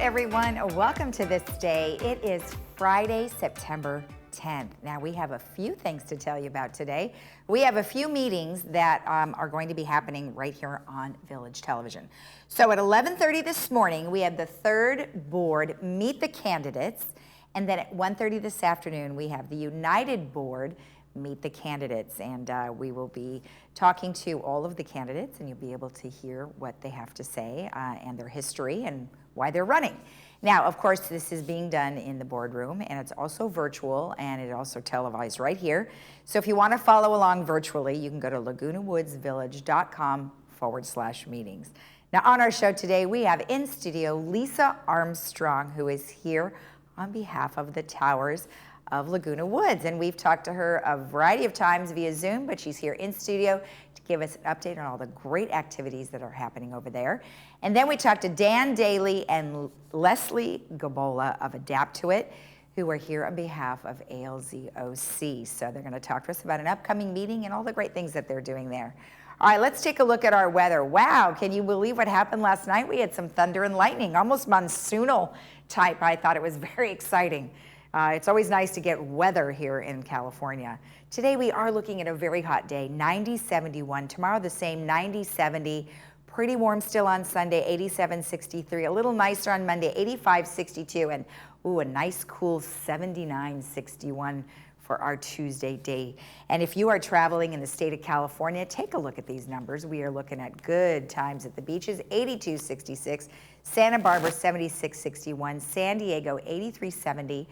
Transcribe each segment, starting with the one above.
everyone. Welcome to This Day. It is Friday, September 10th. Now, we have a few things to tell you about today. We have a few meetings that are going to be happening right here on Village Television. So at 11:30 this morning, we have the third board meet the candidates. And then at 1:30 this afternoon, we have the United Board meet the candidates. And we will be talking to all of the candidates, and you'll be able to hear what they have to say and their history and why they're running. Now, of course, this is being done in the boardroom, and it's also virtual, and it's also televised right here. So if you want to follow along virtually, you can go to lagunawoodsvillage.com/meetings. Now, on our show today, we have in studio Lisa Armstrong, who is here on behalf of the Towers of Laguna Woods. And we've talked to her a variety of times via Zoom, but she's here in studio to give us an update on all the great activities that are happening over there. And then we talked to Dan Daly and Leslie Gabola of Adapt to It, who are here on behalf of ALZOC. So they're going to talk to us about an upcoming meeting and all the great things that they're doing there. All right, let's take a look at our weather. Wow, can you believe what happened last night? We had some thunder and lightning, almost monsoonal type. I thought it was very exciting. It's always nice to get weather here in California. Today we are looking at a very hot day, 90-71. Tomorrow the same, 90-70. Pretty warm still on Sunday, 87-63. A little nicer on Monday, 85-62. And ooh, a nice cool 79-61 for our Tuesday day. And if you are traveling in the state of California, take a look at these numbers. We are looking at good times at the beaches, 82-66. Santa Barbara, 76-61. San Diego, 83-70.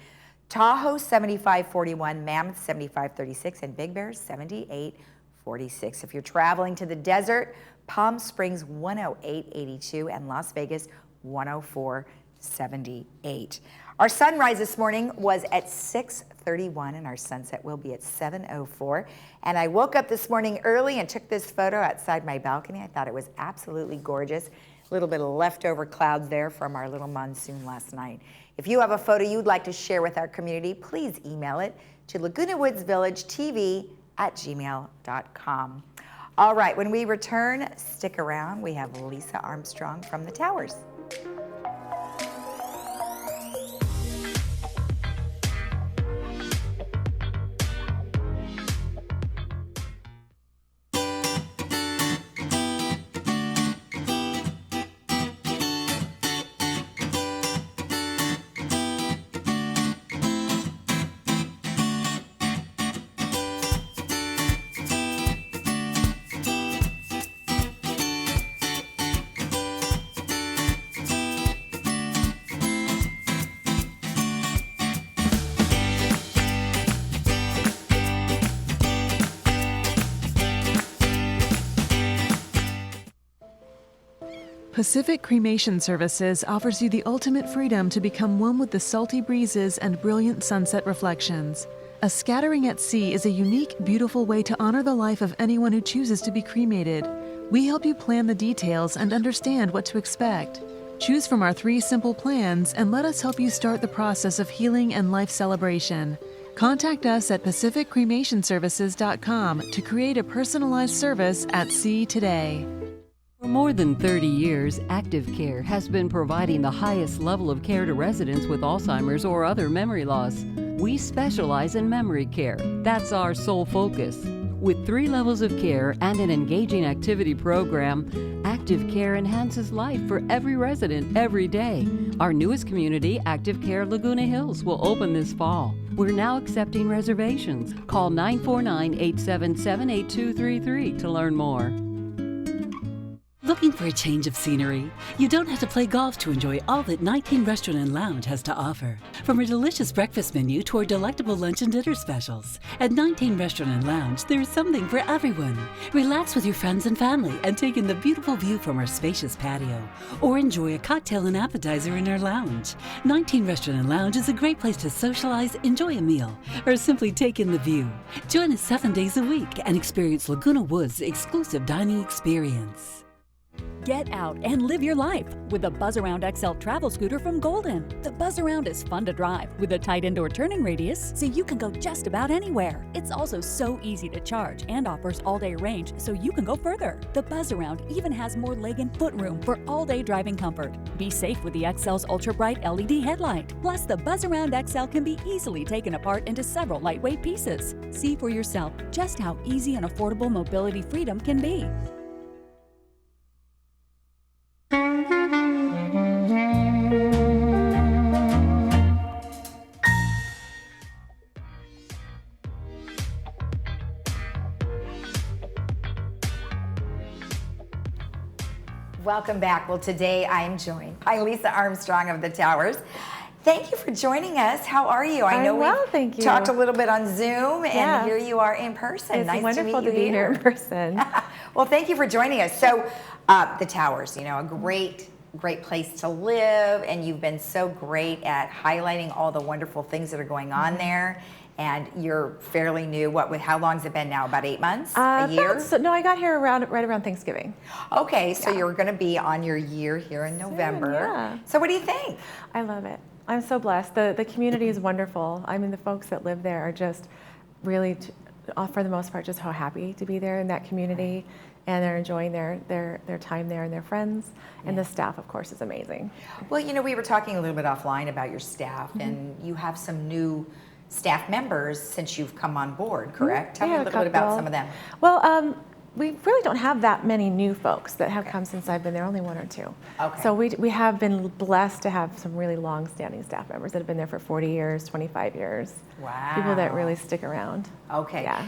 Tahoe, 75-41, Mammoth, 75-36, and Big Bear, 78-46. If you're traveling to the desert, Palm Springs, 108-82, and Las Vegas, 104-78. Our sunrise this morning was at 6:31, and our sunset will be at 7:04. And I woke up this morning early and took this photo outside my balcony. I thought it was absolutely gorgeous. A little bit of leftover clouds there from our little monsoon last night. If you have a photo you'd like to share with our community, please email it to lagunawoodsvillagetv@gmail.com. All right, when we return, stick around. We have Lisa Armstrong from the Towers. Pacific Cremation Services offers you the ultimate freedom to become one with the salty breezes and brilliant sunset reflections. A scattering at sea is a unique, beautiful way to honor the life of anyone who chooses to be cremated. We help you plan the details and understand what to expect. Choose from our 3 simple plans and let us help you start the process of healing and life celebration. Contact us at pacificcremationservices.com to create a personalized service at sea today. For more than 30 years, Active Care has been providing the highest level of care to residents with Alzheimer's or other memory loss. We specialize in memory care. That's our sole focus. With 3 levels of care and an engaging activity program, Active Care enhances life for every resident every day. Our newest community, Active Care Laguna Hills, will open this fall. We're now accepting reservations. Call 949-877-8233 to learn more. Looking for a change of scenery? You don't have to play golf to enjoy all that 19 Restaurant and Lounge has to offer. From a delicious breakfast menu to our delectable lunch and dinner specials. At 19 Restaurant and Lounge, there is something for everyone. Relax with your friends and family and take in the beautiful view from our spacious patio. Or enjoy a cocktail and appetizer in our lounge. 19 Restaurant and Lounge is a great place to socialize, enjoy a meal, or simply take in the view. Join us 7 days a week and experience Laguna Woods' exclusive dining experience. Get out and live your life with the Buzz Around XL travel scooter from Golden. The Buzz Around is fun to drive with a tight indoor turning radius so you can go just about anywhere. It's also so easy to charge and offers all-day range so you can go further. The Buzz Around even has more leg and foot room for all-day driving comfort. Be safe with the XL's ultra-bright LED headlight. Plus, the Buzz Around XL can be easily taken apart into several lightweight pieces. See for yourself just how easy and affordable mobility freedom can be. Welcome back. Well, today I am joined by Lisa Armstrong of the Towers. Thank you for joining us. How are you? I know well, we thank you. talked a little bit on Zoom, and Yes. here you are in person. It's nice wonderful to meet to you be here in person. Well, thank you for joining us. So, the Towers, you know, a great place to live, and you've been so great at highlighting all the wonderful things that are going on there. And you're fairly new. How long's it been now? About 8 months? A year? No, I got here right around Thanksgiving. Okay, so you're going to be on your year here in November. Yeah. So what do you think? I love it. I'm so blessed. The community is wonderful. I mean, the folks that live there are just really, for the most part, just so happy to be there in that community, and they're enjoying their time there and their friends. And the staff, of course, is amazing. Well, you know, we were talking a little bit offline about your staff, and you have some new staff members since you've come on board, correct? Tell me a little bit about some of them. Well, we really don't have that many new folks that have come since I've been there, only one or two. Okay. So we have been blessed to have some really long-standing staff members that have been there for 40 years, 25 years. Wow. People that really stick around. Okay. Yeah.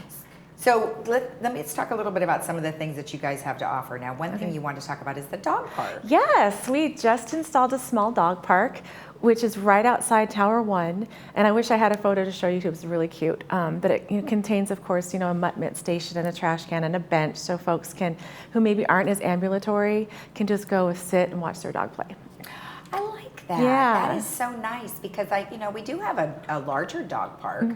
So let's talk a little bit about some of the things that you guys have to offer. Now, one thing you want to talk about is the dog park. Yes, we just installed a small dog park, which is right outside Tower 1. And I wish I had a photo to show you. It was really cute. But it contains, of course, a mutt mitt station and a trash can and a bench, so folks who maybe aren't as ambulatory, can just go sit and watch their dog play. I like that. Yeah. That is so nice because we do have a larger dog park,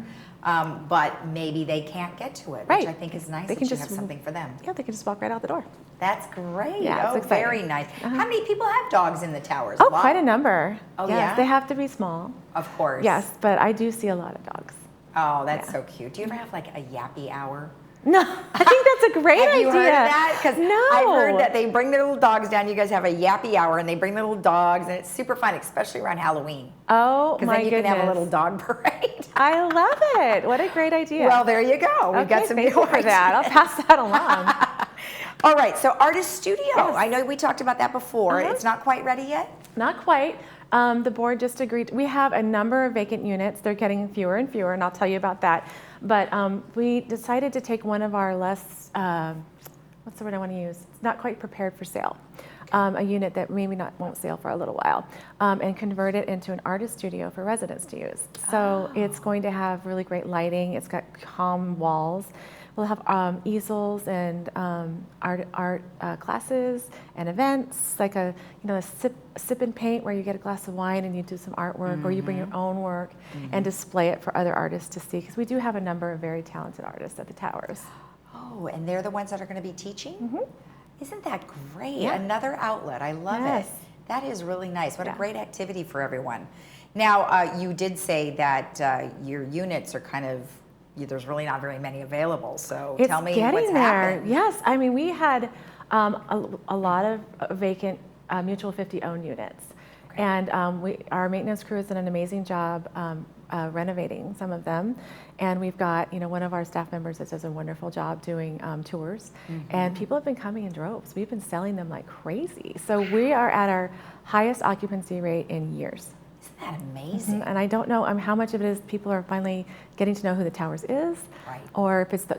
but maybe they can't get to it, which I think is nice. They can that you just have something for them. Yeah, they can just walk right out the door. That's great. Yeah, it's exciting. Very nice. How many people have dogs in the Towers? Oh, A lot? quite a number. Oh, yes, yeah? they have to be small. Of course. Yes, but I do see a lot of dogs. Oh, that's so cute. Do you ever have like a yappy hour? No, I think that's a great idea. Have you heard of that? Because No. I've heard that they bring their little dogs down. You guys have a yappy hour, and they bring their little dogs, and it's super fun, especially around Halloween. Oh, Because my then you goodness. can have a little dog parade. I love it. What a great idea. Well, there you go. We've got some thank new you for that. I'll pass that along. All right, so Artist Studio. Yes. I know we talked about that before. It's not quite ready yet? Not quite. The board just agreed. We have a number of vacant units. They're getting fewer and fewer, and I'll tell you about that. But we decided to take one of our less, what's the word I want to use? It's not quite prepared for sale. A unit that maybe won't sell for a little while, and convert it into an artist studio for residents to use. So it's going to have really great lighting. It's got calm walls. We'll have easels and art classes and events, like a sip and paint where you get a glass of wine and you do some artwork, or you bring your own work and display it for other artists to see. Because we do have a number of very talented artists at the Towers. Oh, and they're the ones that are going to be teaching? Isn't that great? Yeah. Another outlet. I love Yes. it. That is really nice. What a Yeah. great activity for everyone. Now, you did say that your units are kind of, there's really not very many available. So It's tell me getting what's there. happened. Yes, I mean, we had a lot of vacant Mutual 50 owned units. And our maintenance crew has done an amazing job renovating some of them. And we've got, one of our staff members that does a wonderful job doing tours. And people have been coming in droves. We've been selling them like crazy. So we are at our highest occupancy rate in years. Isn't that amazing? And I don't know how much of it is people are finally getting to know who the Towers is, Right. or if it's the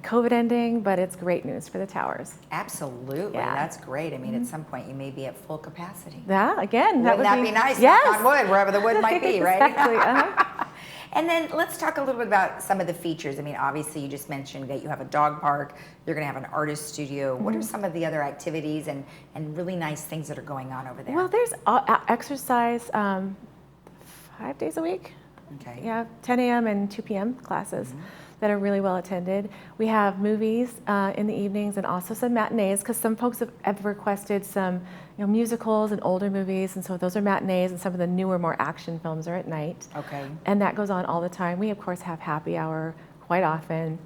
COVID ending, but it's great news for the Towers. Absolutely. Yeah. That's great. I mean, at some point you may be at full capacity. Yeah, again, Wouldn't that be nice? Yes. Knock on wood, wherever the wood might be, right? Exactly. Uh-huh. And then let's talk a little bit about some of the features. I mean, obviously you just mentioned that you have a dog park, you're going to have an artist studio. What are some of the other activities and really nice things that are going on over there? Well, there's exercise 5 days a week. Okay. Yeah, 10 a.m. and 2 p.m. classes. that are really well attended. We have movies in the evenings and also some matinees, because some folks have requested some musicals and older movies, and so those are matinees, and some of the newer, more action films are at night. Okay. And that goes on all the time. We, of course, have happy hour quite often,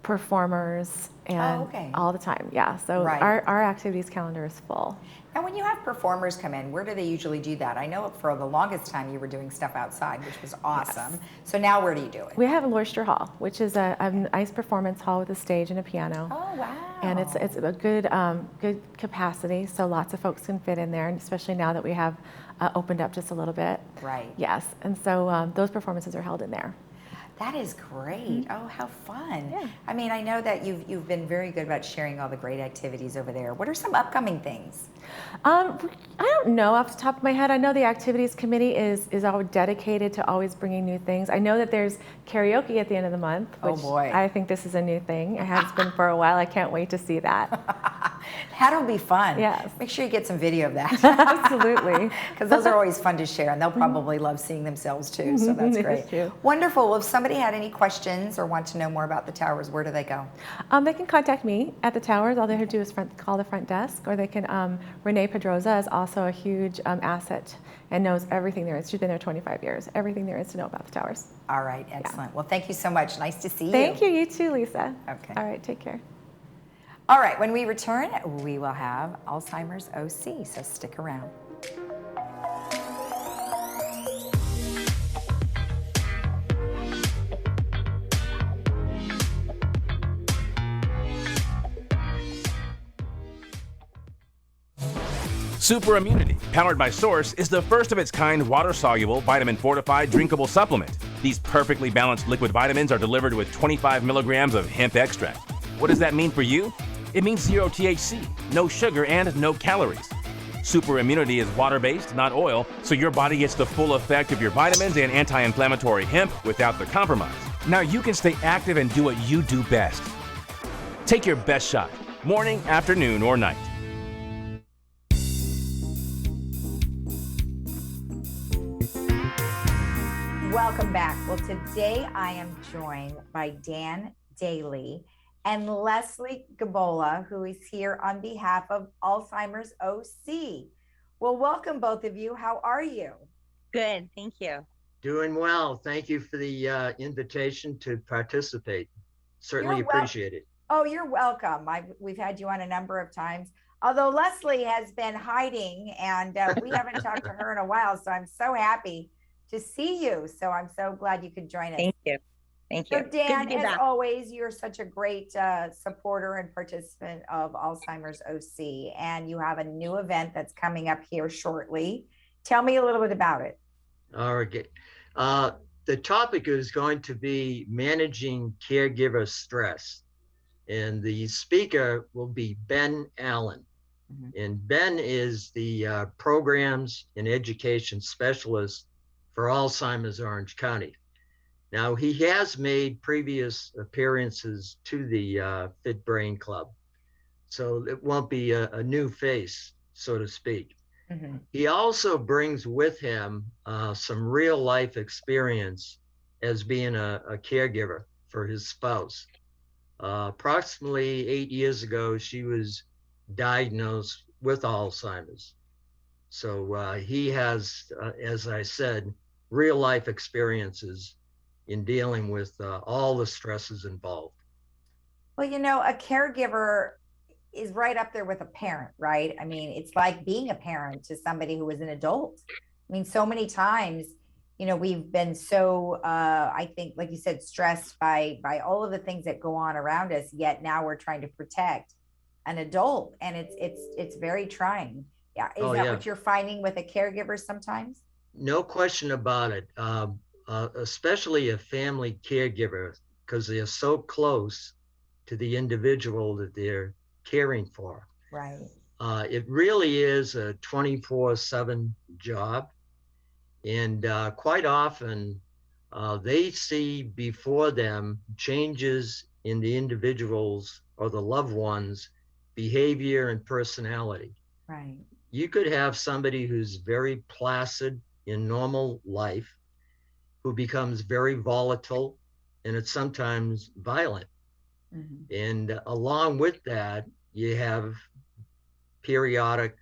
performers, and all the time. Yeah, so our activities calendar is full. And when you have performers come in, where do they usually do that? I know for the longest time you were doing stuff outside, which was awesome. Yes. So now where do you do it? We have a Loyster Hall, which is a nice performance hall with a stage and a piano. Oh, wow. And it's a good good capacity, so lots of folks can fit in there, and especially now that we have opened up just a little bit. Right. Yes, and so those performances are held in there. That is great. Oh, how fun. Yeah. I mean, I know that you've been very good about sharing all the great activities over there. What are some upcoming things? I don't know off the top of my head. I know the activities committee is always dedicated to always bringing new things. I know that there's karaoke at the end of the month, which I think this is a new thing. It has been for a while. I can't wait to see that. That'll be fun. Yes. Make sure you get some video of that. Absolutely. Because those are always fun to share, and they'll probably love seeing themselves too, so that's great. True. Wonderful. Well, if somebody had any questions or want to know more about the towers, where do they go? They can contact me at the towers. All they have to do is call the front desk, or they can, Renee Pedroza is also a huge asset and knows everything there is. She's been there 25 years. Everything there is to know about the towers. All right, excellent. Well, thank you so much. Nice to see you. Thank you. You too, Lisa. Okay. All right, take care. All right, when we return, we will have Alzheimer's OC, so stick around. Super Immunity, powered by Source, is the first of its kind water-soluble, vitamin-fortified drinkable supplement. These perfectly balanced liquid vitamins are delivered with 25 milligrams of hemp extract. What does that mean for you? It means 0 THC, no sugar, and no calories. Super Immunity is water-based, not oil, so your body gets the full effect of your vitamins and anti-inflammatory hemp without the compromise. Now you can stay active and do what you do best. Take your best shot, morning, afternoon, or night. Welcome back. Well, today I am joined by Dan Daly and Leslie Gabola, who is here on behalf of Alzheimer's OC. Well, welcome both of you. How are you? Good, thank you. Doing well. Thank you for the invitation to participate. Certainly appreciate it. Oh, you're welcome. We've had you on a number of times. Although Leslie has been hiding and we haven't talked to her in a while, so I'm so happy to see you. So I'm so glad you could join us. Thank you. Thank you. So Dan, as always, you're such a great supporter and participant of Alzheimer's OC, and you have a new event that's coming up here shortly. Tell me a little bit about it. All right. The topic is going to be managing caregiver stress. And the speaker will be Ben Allen. Mm-hmm. And Ben is the programs and education specialist for Alzheimer's Orange County. Now, he has made previous appearances to the Fit Brain Club, so it won't be a new face, so to speak. Mm-hmm. He also brings with him some real life experience as being a caregiver for his spouse. Approximately 8 years ago, she was diagnosed with Alzheimer's. So he has, as I said, real life experiences in dealing with all the stresses involved. Well, you know, a caregiver is right up there with a parent, right? I mean, it's like being a parent to somebody who is an adult. I mean, so many times, you know, we've been so, I think, like you said, stressed by all of the things that go on around us, yet now we're trying to protect an adult, and it's very trying. Yeah. Is that what you're finding with a caregiver sometimes? No question about it. Especially a family caregiver, because they're so close to the individual that they're caring for. Right. It really is a 24/7 job. And quite often they see before them changes in the individual's or the loved one's behavior and personality. Right. You could have somebody who's very placid in normal life, who becomes very volatile and it's sometimes violent. Mhm. And along with that, you have periodic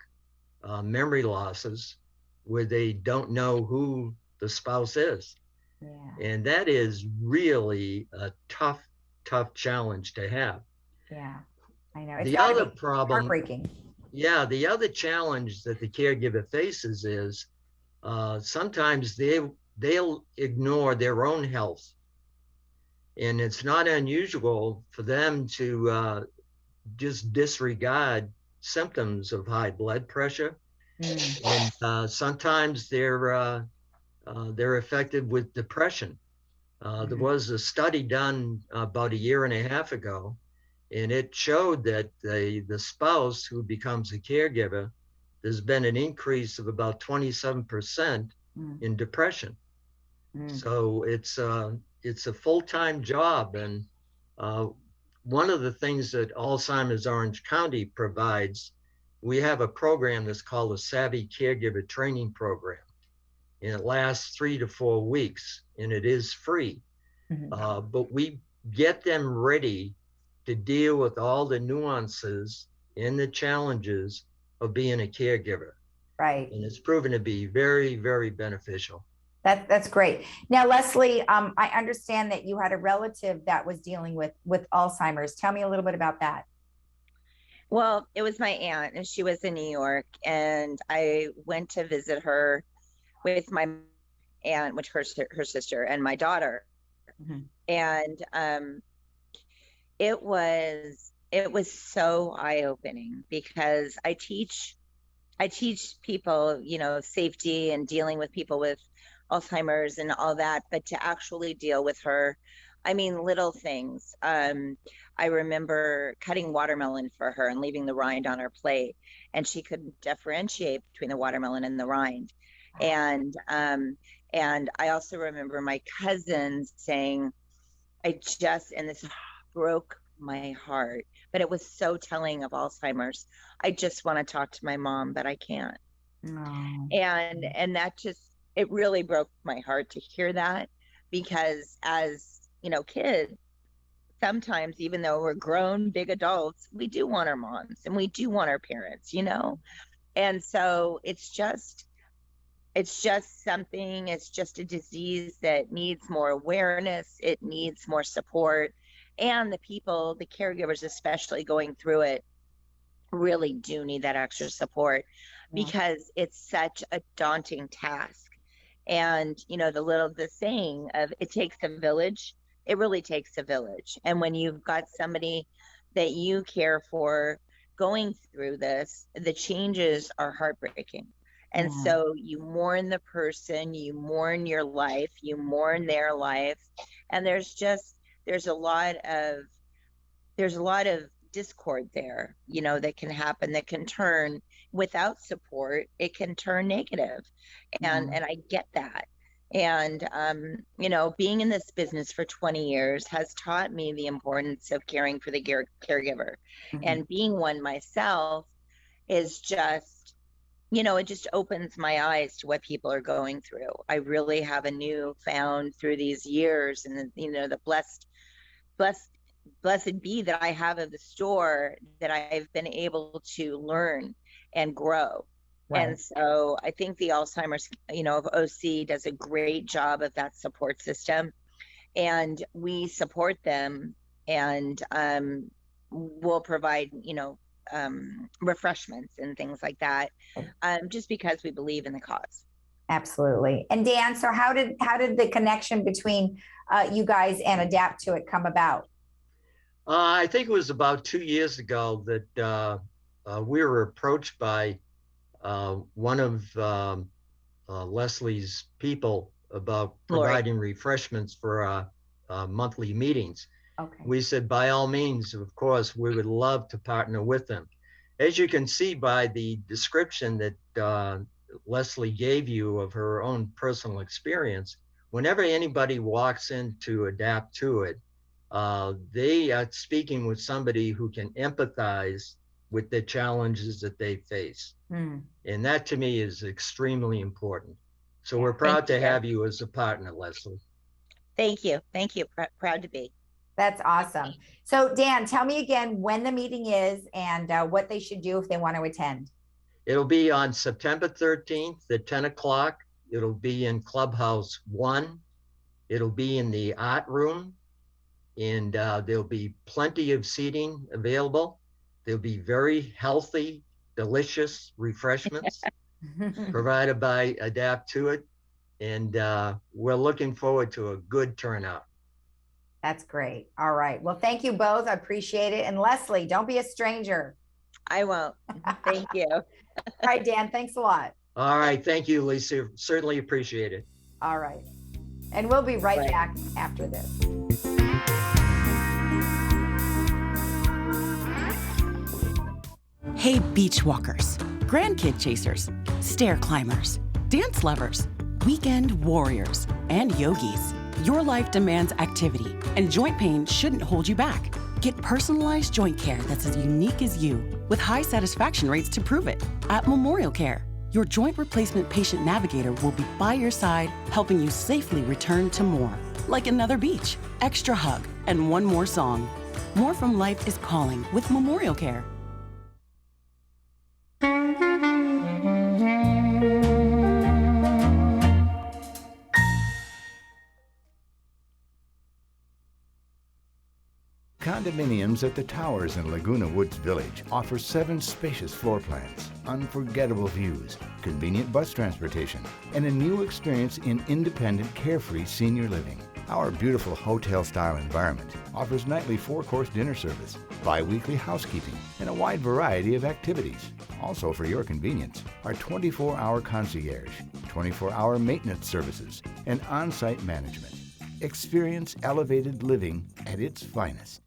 memory losses where they don't know who the spouse is. Yeah. And that is really a tough, tough challenge to have. Yeah. I know. It's The gotta other be problem, heartbreaking. yeah, the other challenge that the caregiver faces is sometimes they'll ignore their own health. And it's not unusual for them to just disregard symptoms of high blood pressure. Mm. And sometimes they're affected with depression. There was a study done about a year and a half ago, and it showed that the spouse who becomes a caregiver, there's been an increase of about 27% in depression. So it's a full-time job, and one of the things that Alzheimer's Orange County provides, we have a program that's called a Savvy Caregiver Training Program, and it lasts 3 to 4 weeks, and it is free. But we get them ready to deal with all the nuances and the challenges of being a caregiver. Right. And it's proven to be very, very beneficial. That's great. Now, Leslie, I understand that you had a relative that was dealing with Alzheimer's. Tell me a little bit about that. Well, it was my aunt, and she was in New York, and I went to visit her with my aunt, which her sister, and my daughter. And it was so eye-opening, because I teach people, safety and dealing with people with Alzheimer's and all that, but to actually deal with her, I mean, little things. I remember cutting watermelon for her and leaving the rind on her plate, and she couldn't differentiate between the watermelon and the rind. And I also remember my cousins saying, and this broke my heart, but it was so telling of Alzheimer's. I just want to talk to my mom, but I can't. And that just, it really broke my heart to hear that, because as kids, sometimes, even though we're grown big adults, we do want our moms and we do want our parents, and so it's just something, it's just a disease that needs more awareness, it needs more support, and the caregivers especially going through it, really do need that extra support, because it's such a daunting task. And the saying of, it takes a village, it really takes a village. And when you've got somebody that you care for going through this, the changes are heartbreaking. And so you mourn the person, you mourn your life, you mourn their life, and there's a lot of discord there, that can happen, that can turn, without support, it can turn negative. And I get that. And being in this business for 20 years has taught me the importance of caring for the caregiver. And being one myself is just, it just opens my eyes to what people are going through. I really have a newfound, through these years, and the blessed be that I have of the store, that I've been able to learn and grow. And so I think the Alzheimer's, of OC does a great job of that support system, and we support them, and we'll provide, refreshments and things like that, just because we believe in the cause. Absolutely. And Dan, so how did the connection between you guys and Adapt to It come about? I think it was about 2 years ago that we were approached by one of Leslie's people about providing refreshments for monthly meetings. We said, by all means, of course, we would love to partner with them. As you can see by the description that Leslie gave you of her own personal experience, whenever anybody walks in to Adapt to It, they are speaking with somebody who can empathize with the challenges that they face. And that, to me, is extremely important. So we're proud to have you as a partner, Leslie. Thank you. Thank you. Proud to be. That's awesome. So Dan, tell me again when the meeting is and what they should do if they want to attend. It'll be on September 13th at 10 o'clock. It'll be in Clubhouse 1. It'll be in the art room, and there'll be plenty of seating available. There'll be very healthy, delicious refreshments provided by Adapt to It. And we're looking forward to a good turnout. That's great. All right. Well, thank you both. I appreciate it. And Leslie, don't be a stranger. I won't. Thank you. All right, Dan, thanks a lot. All right. Thank you, Lisa. Certainly appreciate it. All right. And we'll be right back after this. Hey, beach walkers, grandkid chasers, stair climbers, dance lovers, weekend warriors, and yogis. Your life demands activity, and joint pain shouldn't hold you back. Get personalized joint care that's as unique as you, with high satisfaction rates to prove it. At Memorial Care, your joint replacement patient navigator will be by your side, helping you safely return to more. Like another beach, extra hug, and one more song. More from life is calling with Memorial Care. Condominiums at the Towers in Laguna Woods Village offer 7 spacious floor plans, unforgettable views, convenient bus transportation, and a new experience in independent, carefree senior living. Our beautiful hotel-style environment offers nightly 4-course dinner service, bi-weekly housekeeping, and a wide variety of activities. Also for your convenience are 24-hour concierge, 24-hour maintenance services, and on-site management. Experience elevated living at its finest.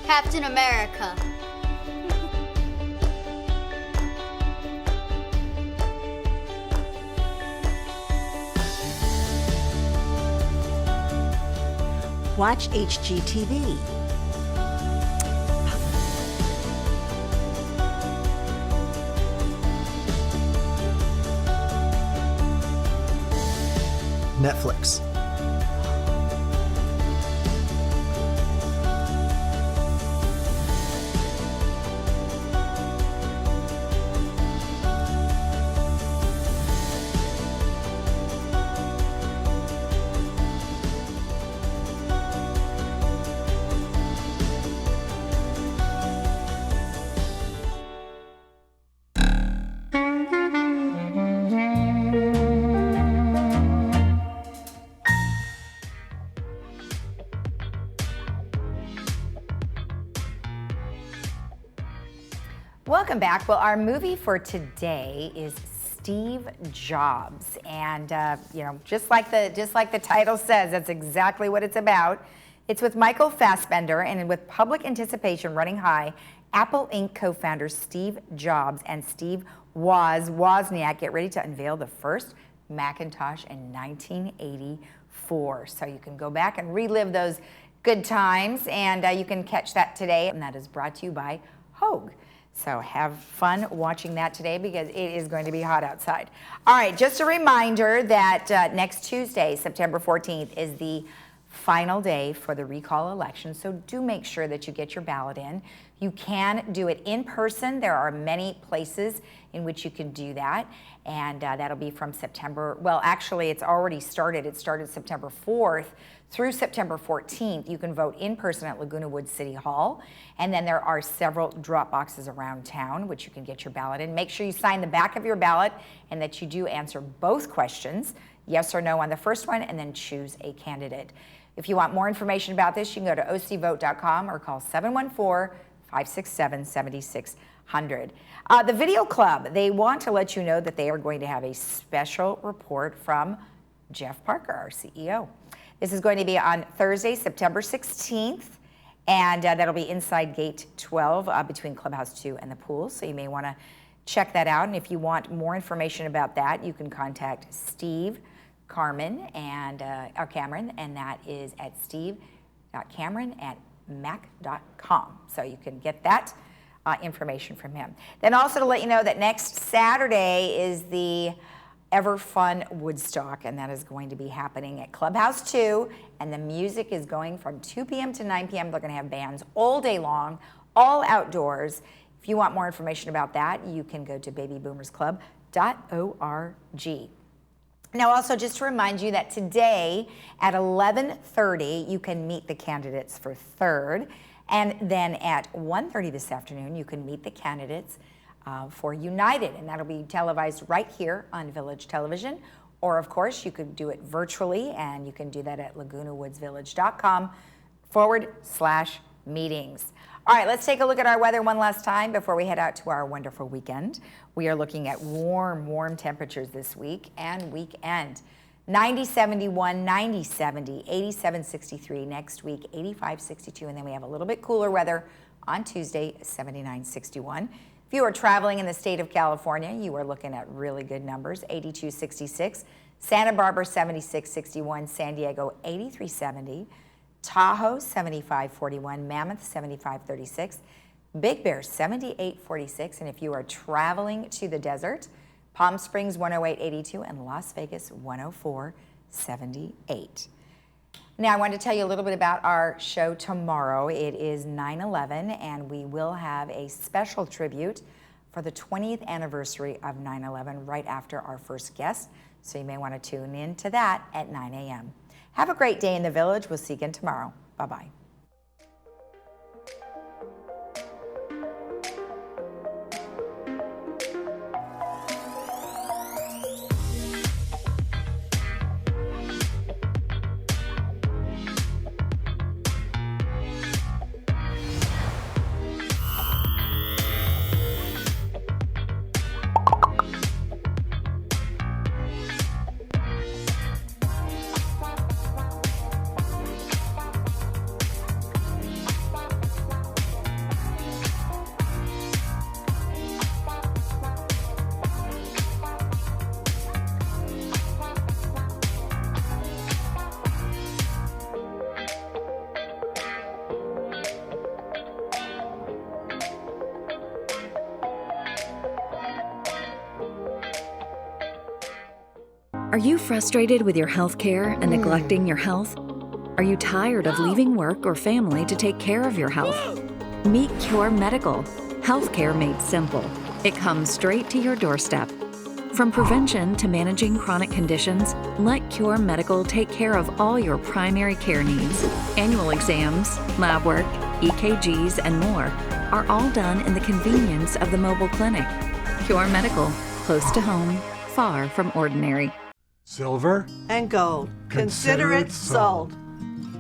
Captain America. Watch HGTV. Netflix. Welcome back. Well, our movie for today is Steve Jobs, and you know, just like the title says, that's exactly what it's about. It's with Michael Fassbender, and with public anticipation running high, Apple Inc. co-founders Steve Jobs and Steve Wozniak get ready to unveil the first Macintosh in 1984. So you can go back and relive those good times, and you can catch that today, and that is brought to you by Hogue. So have fun watching that today because it is going to be hot outside. All right, just a reminder that next Tuesday, September 14th, is the final day for the recall election. So do make sure that you get your ballot in. You can do it in person. There are many places in which you can do that. And that'll be from September, well, actually it's already started. It started September 4th through September 14th. You can vote in person at Laguna Woods City Hall. And then there are several drop boxes around town which you can get your ballot in. Make sure you sign the back of your ballot and that you do answer both questions, yes or no on the first one, and then choose a candidate. If you want more information about this, you can go to ocvote.com or call 714-567-7600. 100. The Video Club, they want to let you know that they are going to have a special report from Jeff Parker, our CEO. This is going to be on Thursday, September 16th, and that'll be inside gate 12 between Clubhouse 2 and the pool, so you may want to check that out. And if you want more information about that, you can contact Steve Cameron, and that is at steve.cameron@mac.com. So you can get that information from him. Then also to let you know that next Saturday is the Ever Fun Woodstock, and that is going to be happening at Clubhouse 2, and the music is going from 2 p.m. to 9 p.m. They're going to have bands all day long, all outdoors. If you want more information about that, you can go to babyboomersclub.org. Now, also just to remind you that today at 11:30, you can meet the candidates for 3rd, and then at 1:30 this afternoon, you can meet the candidates for United, and that'll be televised right here on Village Television. Or, of course, you could do it virtually, and you can do that at lagunawoodsvillage.com/meetings. All right, let's take a look at our weather one last time before we head out to our wonderful weekend. We are looking at warm temperatures this week and weekend. 90-71, 90-70, 87-63 next week, 85-62, and then we have a little bit cooler weather on Tuesday, 79-61. If you are traveling in the state of California, you are looking at really good numbers, 82-66, Santa Barbara 76-61, San Diego 83-70, Tahoe 75-41, Mammoth 75-36, Big Bear 78-46, and if you are traveling to the desert, Palm Springs 108-82 and Las Vegas 104-78. Now, I want to tell you a little bit about our show tomorrow. It is 9/11, and we will have a special tribute for the 20th anniversary of 9/11 right after our first guest. So you may want to tune in to that at 9 a.m. Have a great day in the Village. We'll see you again tomorrow. Bye-bye. Are you frustrated with your health care and neglecting your health? Are you tired of leaving work or family to take care of your health? Meet Cure Medical. Healthcare made simple. It comes straight to your doorstep. From prevention to managing chronic conditions, let Cure Medical take care of all your primary care needs. Annual exams, lab work, EKGs, and more are all done in the convenience of the mobile clinic. Cure Medical, close to home, far from ordinary. Silver and gold. Consider it sold.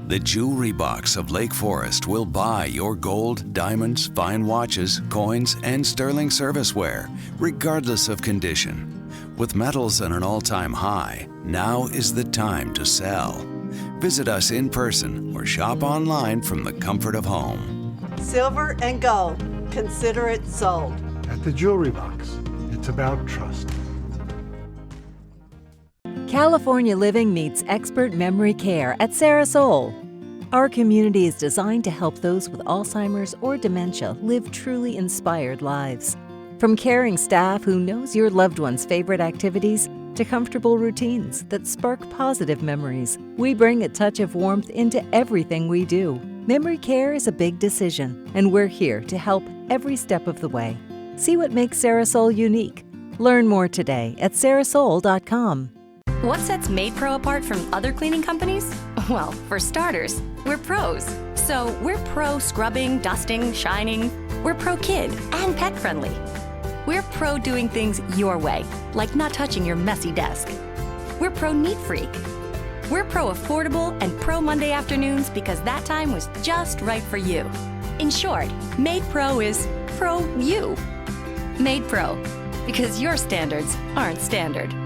The Jewelry Box of Lake Forest will buy your gold, diamonds, fine watches, coins, and sterling serviceware, regardless of condition. With metals at an all-time high, now is the time to sell. Visit us in person or shop online from the comfort of home. Silver and gold. Consider it sold. At the Jewelry Box, it's about trust. California Living meets expert memory care at Sarah Soul. Our community is designed to help those with Alzheimer's or dementia live truly inspired lives. From caring staff who knows your loved one's favorite activities to comfortable routines that spark positive memories, we bring a touch of warmth into everything we do. Memory care is a big decision, and we're here to help every step of the way. See what makes Sarah Soul unique. Learn more today at sarahsoul.com. What sets Madepro apart from other cleaning companies? Well, for starters, we're pros. So we're pro scrubbing, dusting, shining. We're pro kid and pet friendly. We're pro doing things your way, like not touching your messy desk. We're pro neat freak. We're pro affordable and pro Monday afternoons because that time was just right for you. In short, Madepro is pro you. Madepro, because your standards aren't standard.